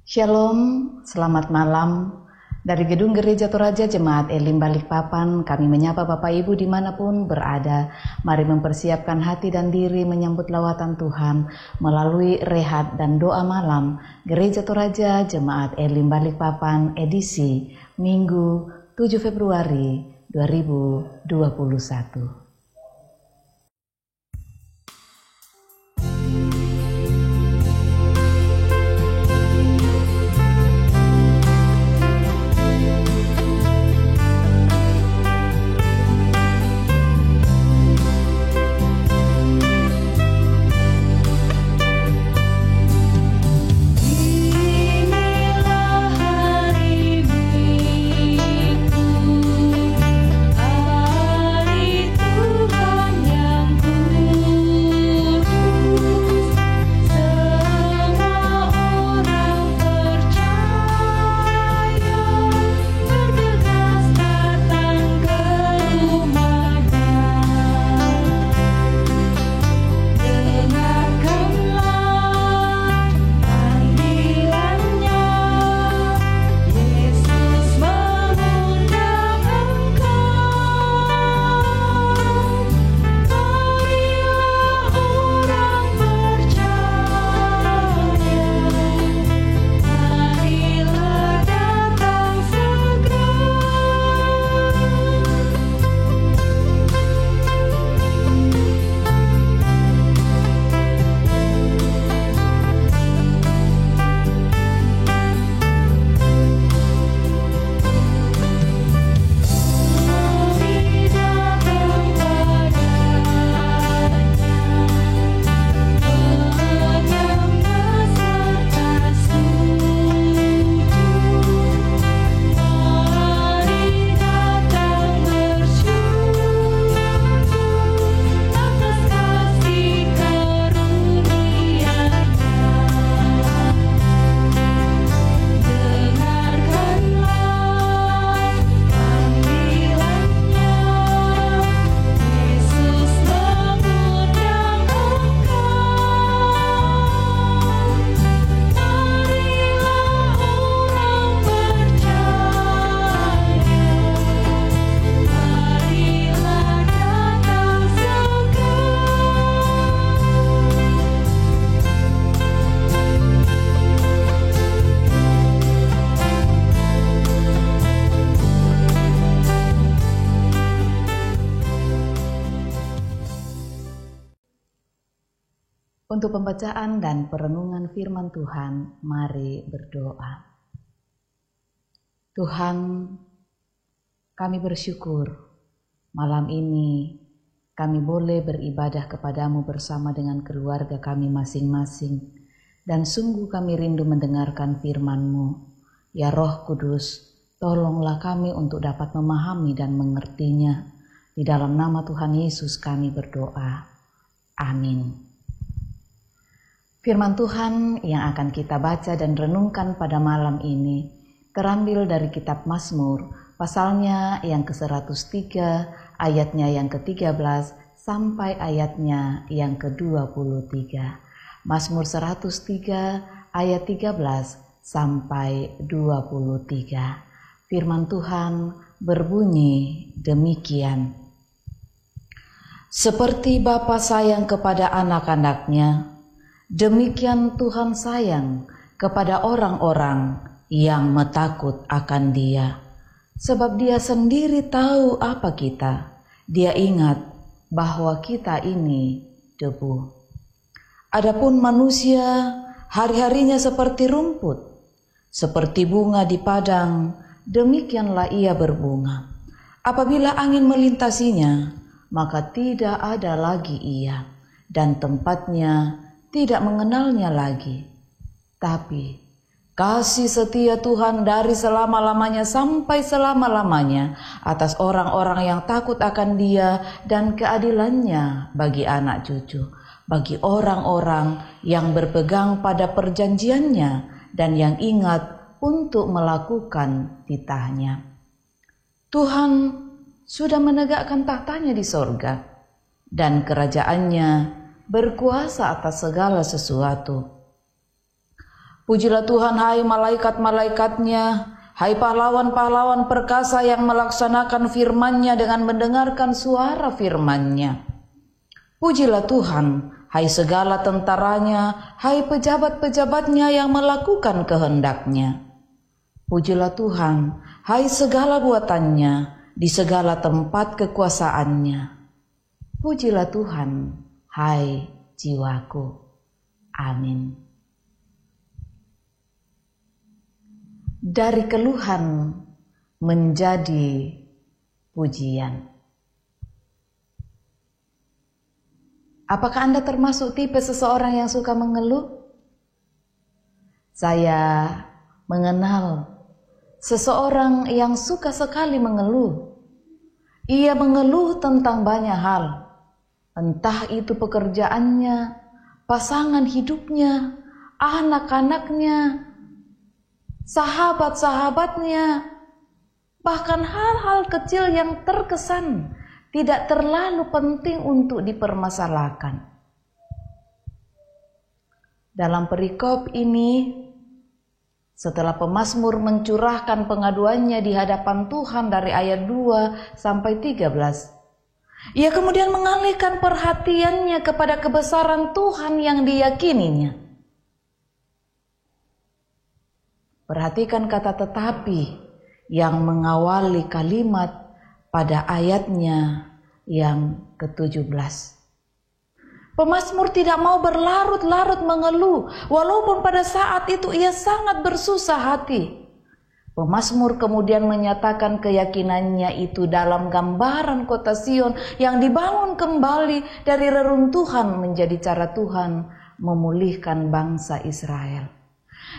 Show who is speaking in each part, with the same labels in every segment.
Speaker 1: Shalom, selamat malam. Dari Gedung Gereja Toraja Jemaat Elim Balikpapan, kami menyapa Bapak Ibu dimanapun berada. Mari mempersiapkan hati dan diri menyambut lawatan Tuhan melalui rehat dan doa malam Gereja Toraja Jemaat Elim Balikpapan edisi Minggu 7 Februari 2021. Untuk pembacaan dan perenungan firman Tuhan, mari berdoa. Tuhan, kami bersyukur malam ini kami boleh beribadah kepadamu bersama dengan keluarga kami masing-masing, dan sungguh kami rindu mendengarkan firman-Mu. Ya Roh Kudus, tolonglah kami untuk dapat memahami dan mengertinya. Di dalam nama Tuhan Yesus kami berdoa. Amin. Firman Tuhan yang akan kita baca dan renungkan pada malam ini terambil dari kitab Mazmur, pasalnya yang ke-103, ayatnya yang ke-13 sampai ayatnya yang ke-23. Mazmur 103 ayat 13 sampai 23. Firman Tuhan berbunyi demikian. Seperti Bapa sayang kepada anak-anaknya, demikian Tuhan sayang kepada orang-orang yang takut akan Dia. Sebab Dia sendiri tahu apa kita. Dia ingat bahwa kita ini debu. Adapun manusia hari-harinya seperti rumput, seperti bunga di padang, demikianlah ia berbunga. Apabila angin melintasinya, maka tidak ada lagi ia, dan tempatnya tidak mengenalnya lagi. Tapi kasih setia Tuhan dari selama-lamanya sampai selama-lamanya atas orang-orang yang takut akan Dia, dan keadilannya bagi anak cucu, bagi orang-orang yang berpegang pada perjanjiannya dan yang ingat untuk melakukan titahnya. Tuhan sudah menegakkan tahtanya di sorga, dan kerajaannya berkuasa atas segala sesuatu. Pujilah Tuhan, hai malaikat-malaikatnya, hai pahlawan-pahlawan perkasa yang melaksanakan firman-Nya dengan mendengarkan suara firman-Nya. Pujilah Tuhan, hai segala tentaranya, hai pejabat-pejabatnya yang melakukan kehendak-Nya. Pujilah Tuhan, hai segala buatannya, di segala tempat kekuasaan-Nya. Pujilah Tuhan, hai jiwaku. Amin. Dari keluhan menjadi pujian. Apakah Anda termasuk tipe seseorang yang suka mengeluh? Saya mengenal seseorang yang suka sekali mengeluh. Ia mengeluh tentang banyak hal. Entah itu pekerjaannya, pasangan hidupnya, anak-anaknya, sahabat-sahabatnya, bahkan hal-hal kecil yang terkesan tidak terlalu penting untuk dipermasalahkan. Dalam perikop ini, setelah pemazmur mencurahkan pengaduannya di hadapan Tuhan dari ayat 2 sampai 13, ia kemudian mengalihkan perhatiannya kepada kebesaran Tuhan yang diyakininya. Perhatikan kata tetapi yang mengawali kalimat pada ayatnya yang ke-17. Pemazmur tidak mau berlarut-larut mengeluh, walaupun pada saat itu ia sangat bersusah hati. Pemazmur kemudian menyatakan keyakinannya itu dalam gambaran kota Sion yang dibangun kembali dari reruntuhan menjadi cara Tuhan memulihkan bangsa Israel.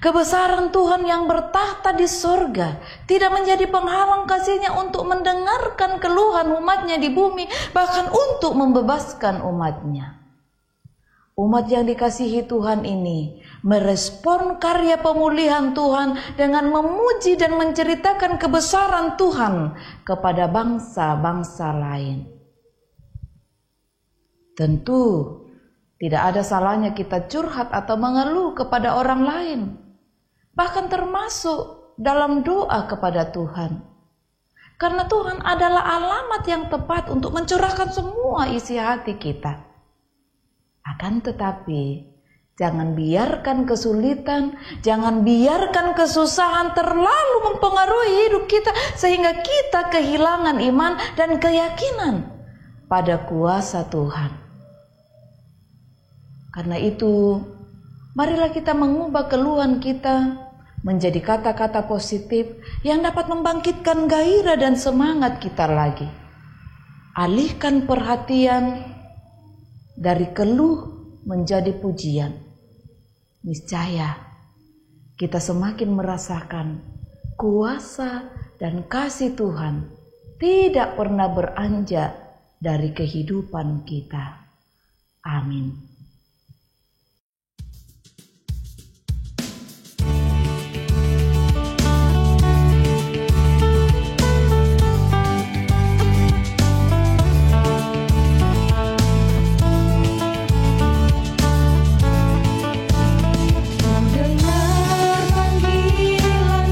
Speaker 1: Kebesaran Tuhan yang bertahta di sorga tidak menjadi penghalang kasih-Nya untuk mendengarkan keluhan umat-Nya di bumi, bahkan untuk membebaskan umat-Nya. Umat yang dikasihi Tuhan ini merespon karya pemulihan Tuhan dengan memuji dan menceritakan kebesaran Tuhan kepada bangsa-bangsa lain. Tentu tidak ada salahnya kita curhat atau mengeluh kepada orang lain, bahkan termasuk dalam doa kepada Tuhan. Karena Tuhan adalah alamat yang tepat untuk mencurahkan semua isi hati kita. Akan tetapi, jangan biarkan kesulitan, jangan biarkan kesusahan terlalu mempengaruhi hidup kita sehingga kita kehilangan iman dan keyakinan pada kuasa Tuhan. Karena itu, marilah kita mengubah keluhan kita menjadi kata-kata positif yang dapat membangkitkan gairah dan semangat kita lagi. Alihkan perhatian dari keluh menjadi pujian. Niscaya kita semakin merasakan kuasa dan kasih Tuhan tidak pernah beranjak dari kehidupan kita. Amin.
Speaker 2: Ku dengar panggilan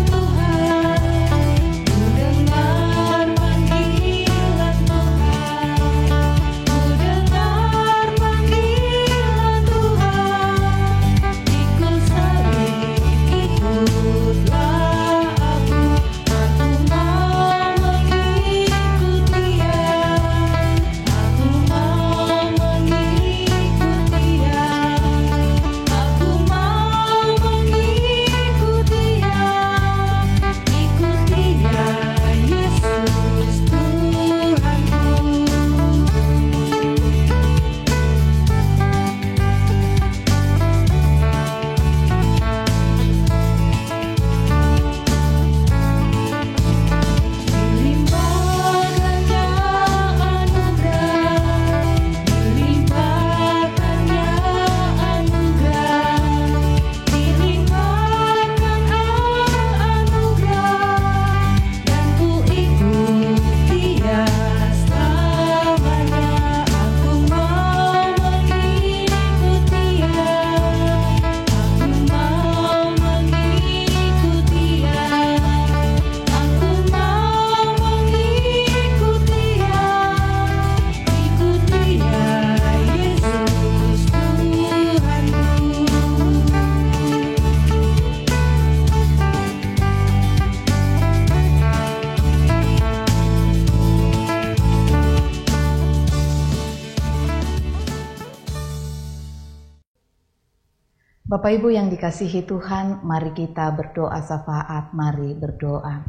Speaker 1: Bapak Ibu yang dikasihi Tuhan, mari kita berdoa syafaat, mari berdoa.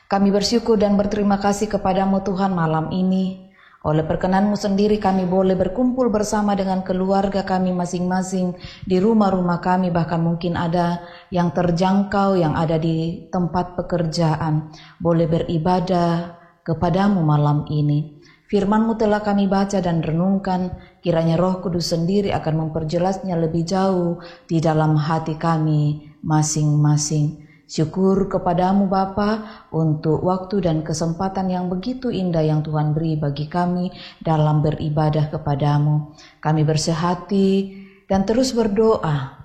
Speaker 1: Kami bersyukur dan berterima kasih kepadamu Tuhan malam ini. Oleh perkenan-Mu sendiri kami boleh berkumpul bersama dengan keluarga kami masing-masing di rumah-rumah kami, bahkan mungkin ada yang terjangkau yang ada di tempat pekerjaan. Boleh beribadah kepadamu malam ini. Firman-Mu telah kami baca dan renungkan, kiranya Roh Kudus sendiri akan memperjelasnya lebih jauh di dalam hati kami masing-masing. Syukur kepadamu Bapa untuk waktu dan kesempatan yang begitu indah yang Tuhan beri bagi kami dalam beribadah kepadamu. Kami bersehati dan terus berdoa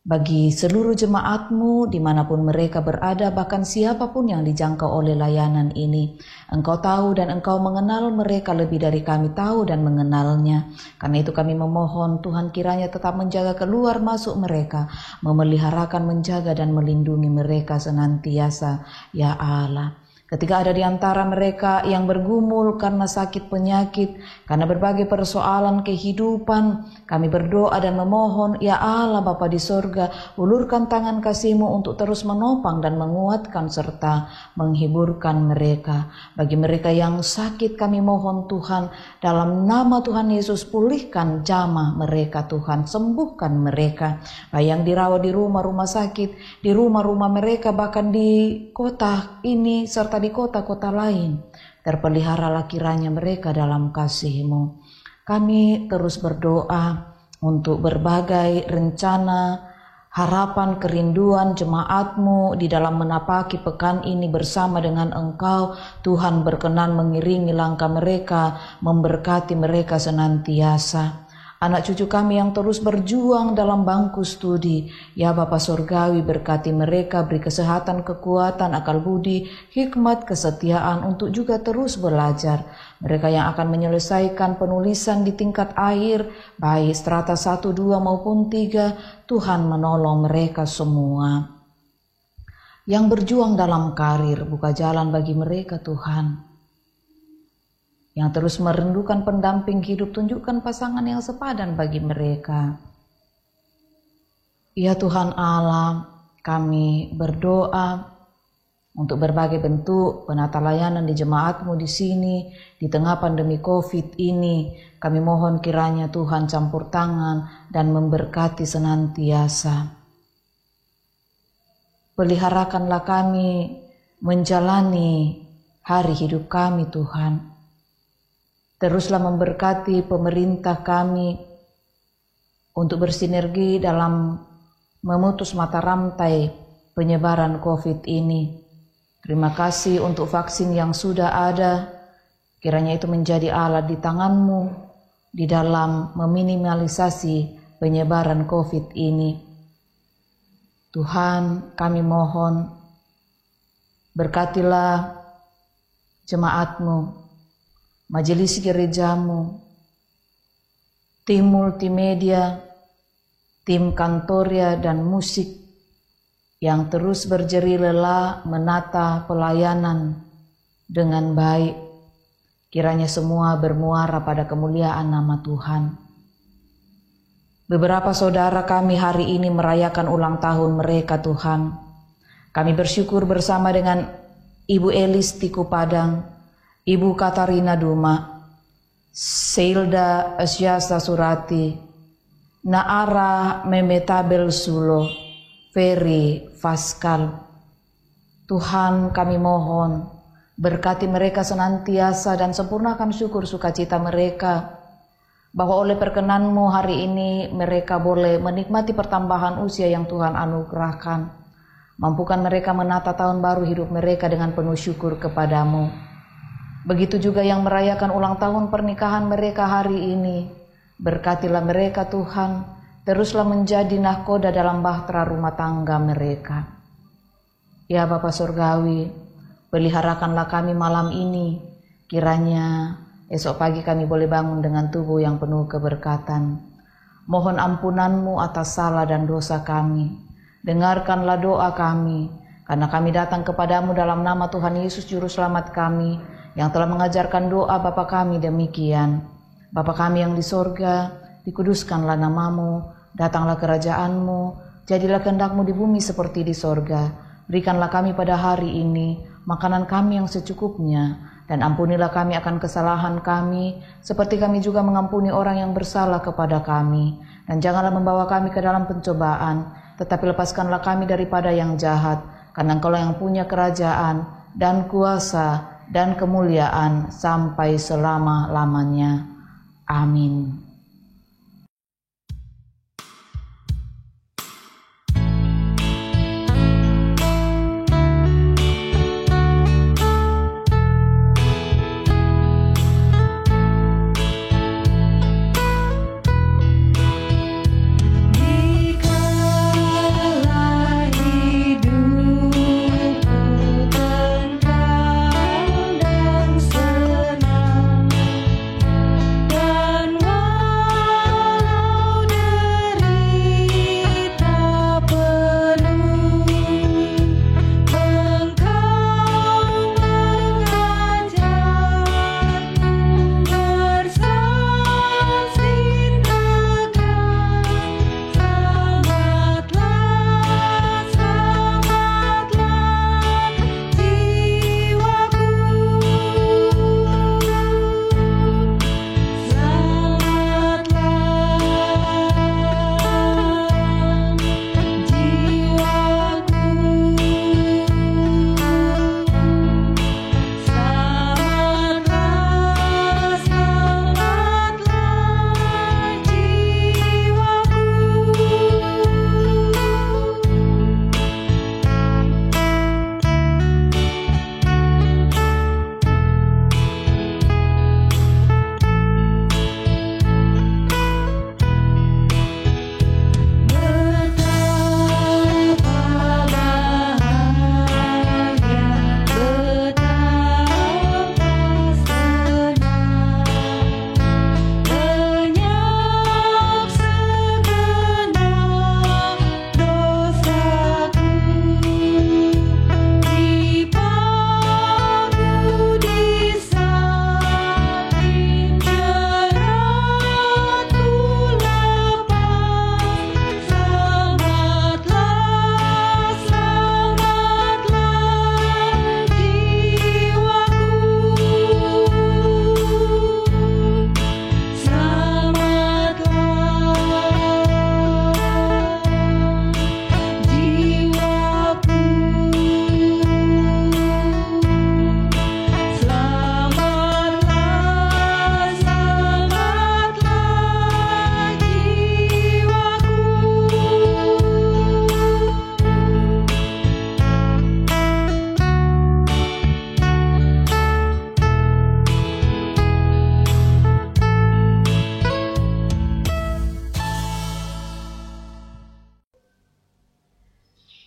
Speaker 1: bagi seluruh jemaat-Mu dimanapun mereka berada, bahkan siapapun yang dijangkau oleh layanan ini. Engkau tahu dan Engkau mengenal mereka lebih dari kami tahu dan mengenalnya. Karena itu kami memohon Tuhan kiranya tetap menjaga keluar masuk mereka, memeliharakan, menjaga dan melindungi mereka senantiasa ya Allah. Ketika ada di antara mereka yang bergumul karena sakit penyakit, karena berbagai persoalan kehidupan, kami berdoa dan memohon, ya Allah Bapa di sorga, ulurkan tangan kasih-Mu untuk terus menopang dan menguatkan serta menghiburkan mereka. Bagi mereka yang sakit kami mohon Tuhan, dalam nama Tuhan Yesus pulihkan jamah mereka Tuhan, sembuhkan mereka. Baik yang dirawat di rumah-rumah sakit, di rumah-rumah mereka, bahkan di kota ini serta di kota-kota lain, terpeliharalah kiranya mereka dalam kasih-Mu. Kami terus berdoa untuk berbagai rencana, harapan, kerinduan jemaat-Mu di dalam menapaki pekan ini bersama dengan Engkau. Tuhan berkenan mengiringi langkah mereka, memberkati mereka senantiasa. Anak cucu kami yang terus berjuang dalam bangku studi, ya Bapa Surgawi berkati mereka, beri kesehatan, kekuatan, akal budi, hikmat, kesetiaan untuk juga terus belajar. Mereka yang akan menyelesaikan penulisan di tingkat akhir, baik strata 1, 2 maupun 3, Tuhan menolong mereka semua. Yang berjuang dalam karir, buka jalan bagi mereka Tuhan. Yang terus merindukan pendamping hidup, tunjukkan pasangan yang sepadan bagi mereka. Ya Tuhan Allah, kami berdoa untuk berbagai bentuk penata layanan di jemaat-Mu di sini, di tengah pandemi COVID ini. Kami mohon kiranya Tuhan campur tangan dan memberkati senantiasa. Peliharakanlah kami menjalani hari hidup kami Tuhan. Teruslah memberkati pemerintah kami untuk bersinergi dalam memutus mata rantai penyebaran COVID ini. Terima kasih untuk vaksin yang sudah ada. Kiranya itu menjadi alat di tangan-Mu di dalam meminimalisasi penyebaran COVID ini. Tuhan, kami mohon berkatilah jemaat-Mu, majelis gereja-Mu, tim multimedia, tim kantoria dan musik yang terus berjeri lelah menata pelayanan dengan baik. Kiranya semua bermuara pada kemuliaan nama Tuhan. Beberapa saudara kami hari ini merayakan ulang tahun mereka Tuhan. Kami bersyukur bersama dengan Ibu Elis Tiku Padang, Ibu Katarina Duma, Seilda Asyasa Surati, Naara Memetabel Sulo, Ferry Faskal. Tuhan kami mohon, berkati mereka senantiasa dan sempurnakan syukur sukacita mereka, bahwa oleh perkenan-Mu hari ini mereka boleh menikmati pertambahan usia yang Tuhan anugerahkan. Mampukan mereka menata tahun baru hidup mereka dengan penuh syukur kepadamu. Begitu juga yang merayakan ulang tahun pernikahan mereka hari ini. Berkatilah mereka Tuhan, teruslah menjadi nahkoda dalam bahtera rumah tangga mereka. Ya Bapa Surgawi, peliharakanlah kami malam ini. Kiranya esok pagi kami boleh bangun dengan tubuh yang penuh keberkatan. Mohon ampunan-Mu atas salah dan dosa kami. Dengarkanlah doa kami, karena kami datang kepadamu dalam nama Tuhan Yesus Juru Selamat kami, yang telah mengajarkan doa Bapa kami demikian. Bapa kami yang di sorga, dikuduskanlah nama-Mu, Datanglah kerajaan-Mu, jadilah kehendak-Mu di bumi seperti di sorga. Berikanlah kami pada hari ini makanan kami yang secukupnya, dan ampunilah kami akan kesalahan kami, seperti kami juga mengampuni orang yang bersalah kepada kami. Dan janganlah membawa kami ke dalam pencobaan, tetapi lepaskanlah kami daripada yang jahat, karena Engkau yang punya kerajaan, dan kuasa, dan kemuliaan, sampai selama-lamanya. Amin.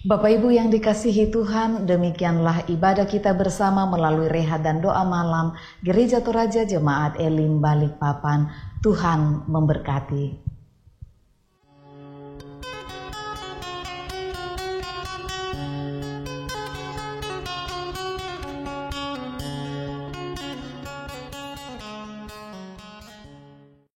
Speaker 1: Bapak Ibu yang dikasihi Tuhan, demikianlah ibadah kita bersama melalui rehat dan doa malam Gereja Toraja Jemaat Elim Balikpapan. Tuhan memberkati.